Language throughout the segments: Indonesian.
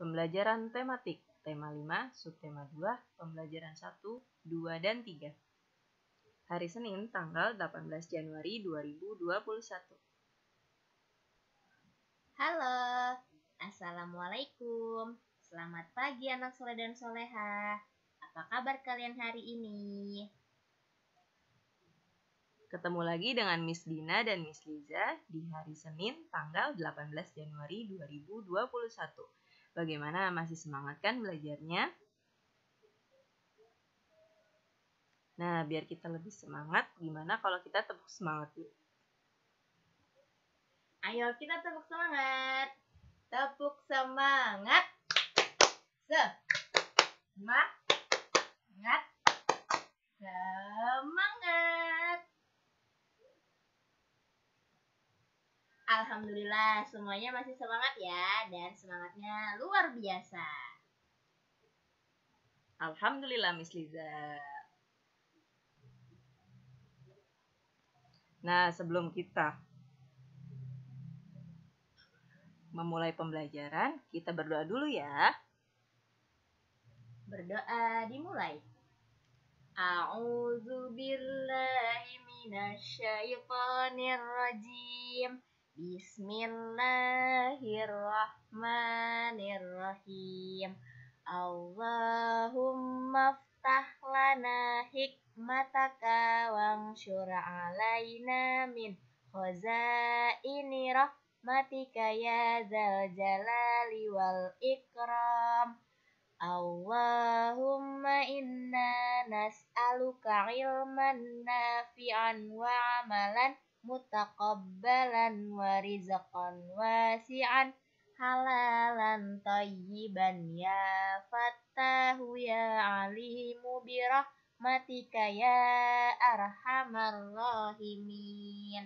Pembelajaran tematik, tema 5, subtema 2, pembelajaran 1, 2, dan 3. Hari Senin, tanggal 18 Januari 2021. Halo, Assalamualaikum. Selamat pagi anak soleh dan soleha. Apa kabar kalian hari ini? Ketemu lagi dengan Miss Dina dan Miss Liza di hari Senin, tanggal 18 Januari 2021. Bagaimana, masih semangat kan belajarnya? Nah, biar kita lebih semangat, gimana kalau kita tepuk semangat yuk? Ayo kita tepuk semangat. Tepuk semangat. Semangat. Semangat. Alhamdulillah semuanya masih semangat ya, dan semangatnya luar biasa. Alhamdulillah Miss Liza. Nah, sebelum kita memulai pembelajaran, kita berdoa dulu ya. Berdoa dimulai. A'udzu billahi minasyaitonir rajim. Bismillahirrahmanirrahim. Allahumma ftah lana hikmataka wanshur alaina min khazaini rahmatika ya dzal jalali wal ikram. Allahumma inna nas'aluka ilman nafi'an wa amalan mutaqabbalan wa rizqan wasi'an halalan tayyiban ya fattahu ya alimu birahmatika ya arhamar rahimin.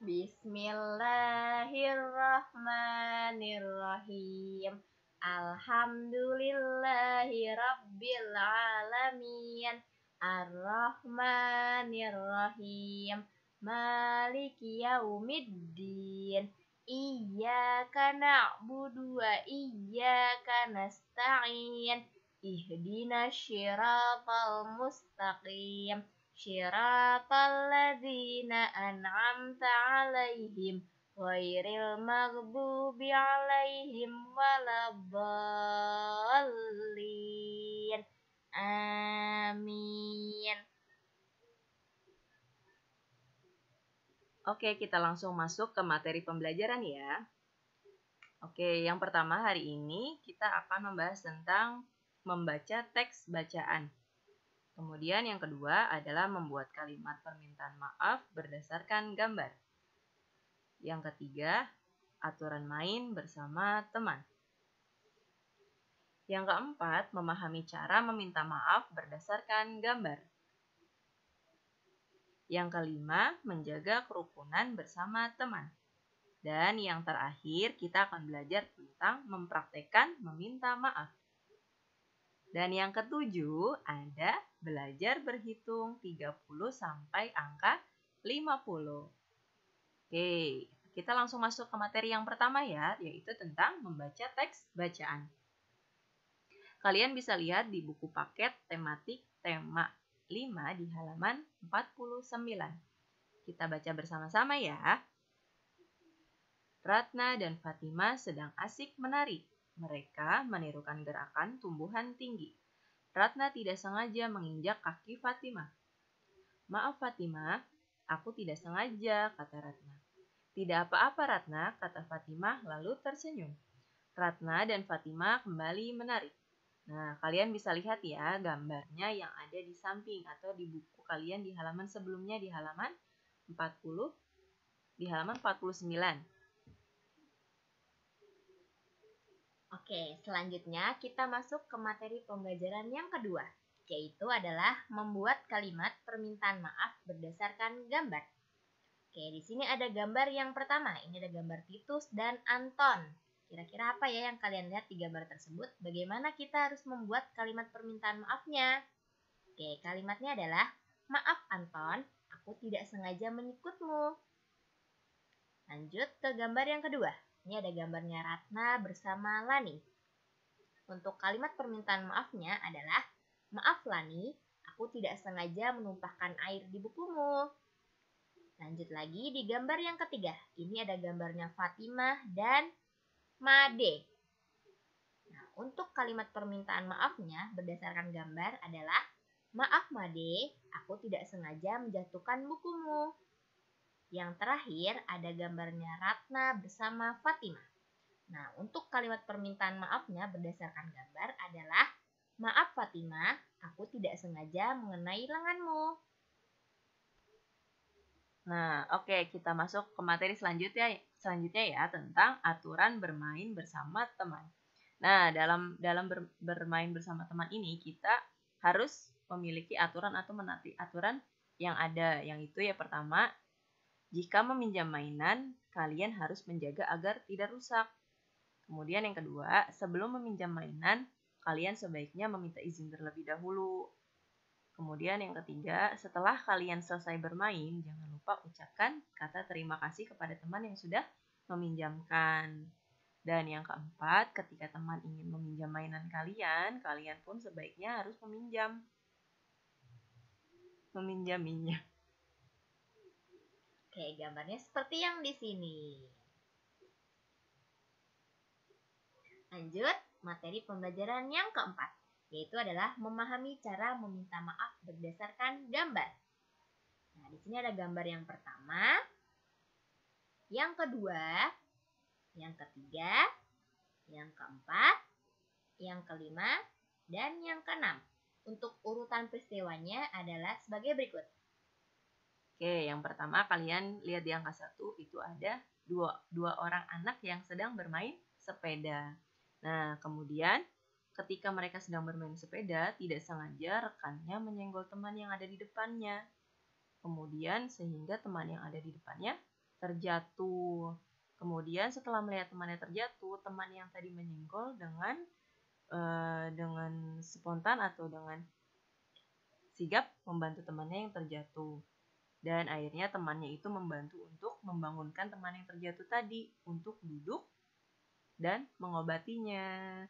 Bismillahirrahmanirrahim. Alhamdulillahi rabbil alamin. Ar-Rahmanirrahim. Maliki yaumiddin. Iyyaka na'budu wa iyyaka nasta'in. Ihdinas syiratal mustaqim. Syiratal ladzina an'amta 'alaihim ghairil maghdubi 'alaihim waladdallin. Amin. Oke, kita langsung masuk ke materi pembelajaran ya. Oke, yang pertama hari ini kita akan membahas tentang membaca teks bacaan. Kemudian yang kedua adalah membuat kalimat permintaan maaf berdasarkan gambar. Yang ketiga, aturan main bersama teman. Yang keempat, memahami cara meminta maaf berdasarkan gambar. Yang kelima, menjaga kerukunan bersama teman. Dan yang terakhir, kita akan belajar tentang mempraktekkan meminta maaf. Dan yang ketujuh, ada belajar berhitung 30 sampai angka 50. Oke, kita langsung masuk ke materi yang pertama ya, yaitu tentang membaca teks bacaan. Kalian bisa lihat di buku paket tematik tema 5 di halaman 49. Kita baca bersama-sama ya. Ratna dan Fatima sedang asik menari. Mereka menirukan gerakan tumbuhan tinggi. Ratna tidak sengaja menginjak kaki Fatima. Maaf Fatima, aku tidak sengaja, kata Ratna. Tidak apa-apa Ratna, kata Fatima lalu tersenyum. Ratna dan Fatima kembali menari. Nah, kalian bisa lihat ya gambarnya yang ada di samping atau di buku kalian di halaman sebelumnya di halaman 49. Oke, selanjutnya kita masuk ke materi pembelajaran yang kedua, yaitu adalah membuat kalimat permintaan maaf berdasarkan gambar. Oke, di sini ada gambar yang pertama. Ini ada gambar Titus dan Anton. Kira-kira apa ya yang kalian lihat di gambar tersebut? Bagaimana kita harus membuat kalimat permintaan maafnya? Oke, kalimatnya adalah, maaf Anton, aku tidak sengaja menyikutmu. Lanjut ke gambar yang kedua. Ini ada gambarnya Ratna bersama Lani. Untuk kalimat permintaan maafnya adalah, maaf Lani, aku tidak sengaja menumpahkan air di bukumu. Lanjut lagi di gambar yang ketiga. Ini ada gambarnya Fatimah dan Made. Nah, untuk kalimat permintaan maafnya berdasarkan gambar adalah, maaf Made, aku tidak sengaja menjatuhkan bukumu. Yang terakhir ada gambarnya Ratna bersama Fatimah. Nah, untuk kalimat permintaan maafnya berdasarkan gambar adalah, maaf Fatimah, aku tidak sengaja mengenai lenganmu. Nah, oke, kita masuk ke materi selanjutnya ya, tentang aturan bermain bersama teman. Nah, dalam bermain bersama teman ini kita harus memiliki aturan atau menaati aturan yang ada. Yang itu ya, pertama, jika meminjam mainan, kalian harus menjaga agar tidak rusak. Kemudian yang kedua, sebelum meminjam mainan, kalian sebaiknya meminta izin terlebih dahulu. Kemudian yang ketiga, setelah kalian selesai bermain, jangan lupa ucapkan kata terima kasih kepada teman yang sudah meminjamkan. Dan yang keempat, ketika teman ingin meminjam mainan kalian, kalian pun sebaiknya harus meminjaminya. Oke, gambarnya seperti yang di sini. Lanjut, materi pembelajaran yang keempat, yaitu adalah memahami cara meminta maaf berdasarkan gambar. Nah, di sini ada gambar yang pertama, yang kedua, yang ketiga, yang keempat, yang kelima, dan yang keenam. Untuk urutan peristiwanya adalah sebagai berikut. Oke, yang pertama kalian lihat di angka 1 itu ada dua orang anak yang sedang bermain sepeda. Nah, kemudian ketika mereka sedang bermain sepeda, tidak sengaja rekannya menyenggol teman yang ada di depannya. Kemudian sehingga teman yang ada di depannya terjatuh. Kemudian setelah melihat temannya terjatuh, teman yang tadi menyenggol dengan spontan atau dengan sigap membantu temannya yang terjatuh. Dan akhirnya temannya itu membantu untuk membangunkan teman yang terjatuh tadi untuk duduk dan mengobatinya.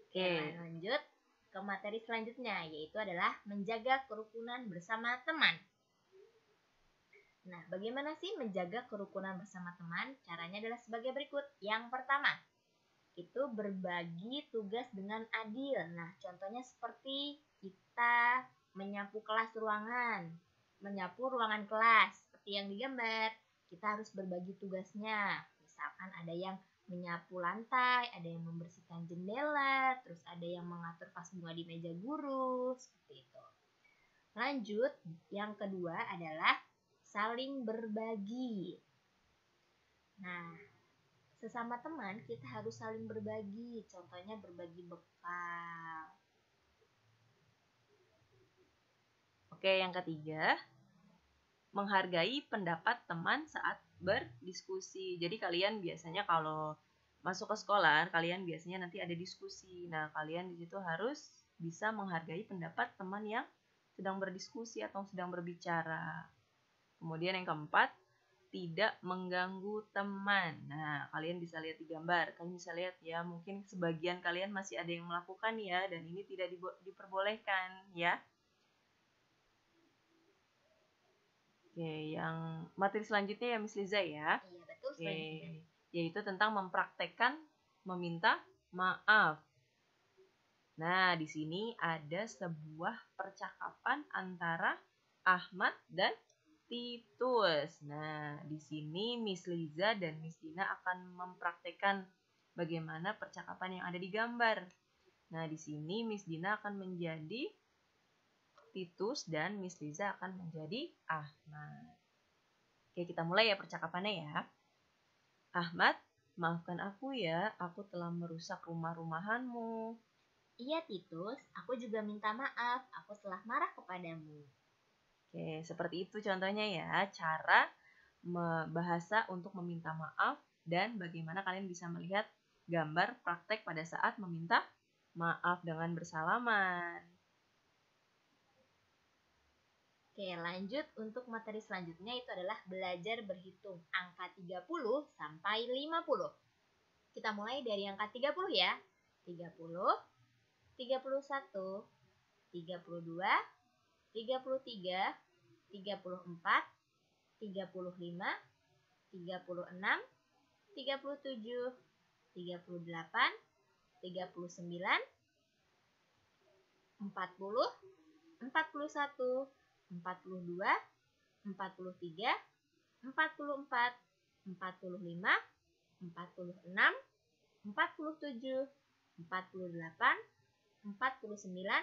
Oke, lanjut ke materi selanjutnya, yaitu adalah menjaga kerukunan bersama teman. Nah, bagaimana sih menjaga kerukunan bersama teman? Caranya adalah sebagai berikut. Yang pertama, itu berbagi tugas dengan adil. Nah, contohnya seperti kita menyapu ruangan kelas, seperti yang digambar. Kita harus berbagi tugasnya. Misalkan ada yang menyapu lantai, ada yang membersihkan jendela, terus ada yang mengatur vas bunga di meja guru, seperti itu. Lanjut, yang kedua adalah saling berbagi. Nah, sesama teman kita harus saling berbagi, contohnya berbagi bekal. Oke, yang ketiga, menghargai pendapat teman saat berdiskusi. Jadi kalian biasanya kalau masuk ke sekolah, kalian biasanya nanti ada diskusi. Nah, kalian di situ harus bisa menghargai pendapat teman yang sedang berdiskusi atau sedang berbicara. Kemudian yang keempat, tidak mengganggu teman. Nah, kalian bisa lihat di gambar. Kalian bisa lihat ya, mungkin sebagian kalian masih ada yang melakukan ya, dan ini tidak diperbolehkan ya. Oke, yang materi selanjutnya ya Miss Liza ya. Iya, betul. Oke, yaitu tentang mempraktekkan meminta maaf. Nah, di sini ada sebuah percakapan antara Ahmad dan Titus. Nah, di sini Miss Liza dan Miss Dina akan mempraktekkan bagaimana percakapan yang ada di gambar. Nah, di sini Miss Dina akan menjadi Titus dan Miss Liza akan menjadi Ahmad. Oke, kita mulai ya percakapannya ya. Ahmad, maafkan aku ya, aku telah merusak rumah-rumahanmu. Iya Titus, aku juga minta maaf, aku telah marah kepadamu. Oke, seperti itu contohnya ya, cara bahasa untuk meminta maaf dan bagaimana kalian bisa melihat gambar praktek pada saat meminta maaf dengan bersalaman. Oke, lanjut untuk materi selanjutnya itu adalah belajar berhitung angka 30 sampai 50. Kita mulai dari angka 30 ya. 30, 31, 32, 33, 34, 35, 36, 37, 38, 39, 40, 41, 42, 43, 44, 45, 46, 47, 48, 49,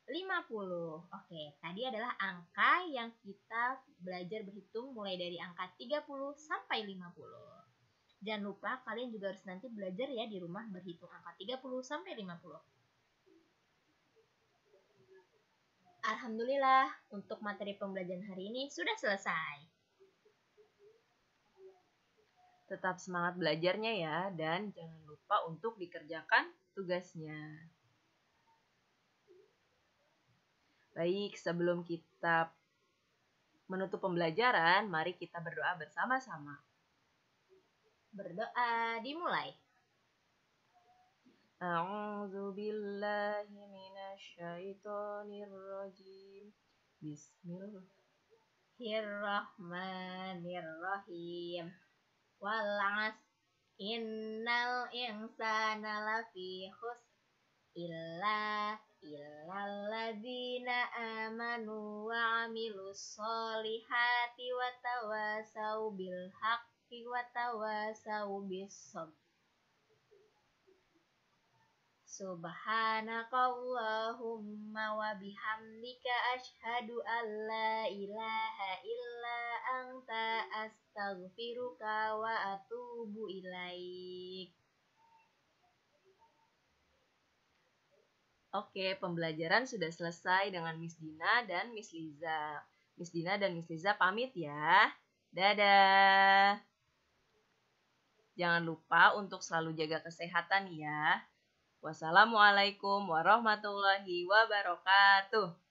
50. Oke, tadi adalah angka yang kita belajar berhitung mulai dari angka 30 sampai 50. Jangan lupa kalian juga harus nanti belajar ya di rumah berhitung angka 30 sampai 50. Alhamdulillah, untuk materi pembelajaran hari ini sudah selesai. Tetap semangat belajarnya ya, dan jangan lupa untuk dikerjakan tugasnya. Baik, sebelum kita menutup pembelajaran, mari kita berdoa bersama-sama. Berdoa dimulai. A'udzu billahi minasyaitonir rajim. Bismillahirrahmanirrahim. Wal 'asr innal insana lafi khusr illa alladzina amanu wa 'amilus solihati wa tawasau bil haqqi wa tawasau bis sabr. Subhanakallahumma wa bihamdika asyhadu an la ilaha illa anta astaghfiruka wa atubu ilaik. Oke, pembelajaran sudah selesai dengan Miss Dina dan Miss Liza. Miss Dina dan Miss Liza pamit ya. Dadah. Jangan lupa untuk selalu jaga kesehatan ya. Wassalamualaikum warahmatullahi wabarakatuh.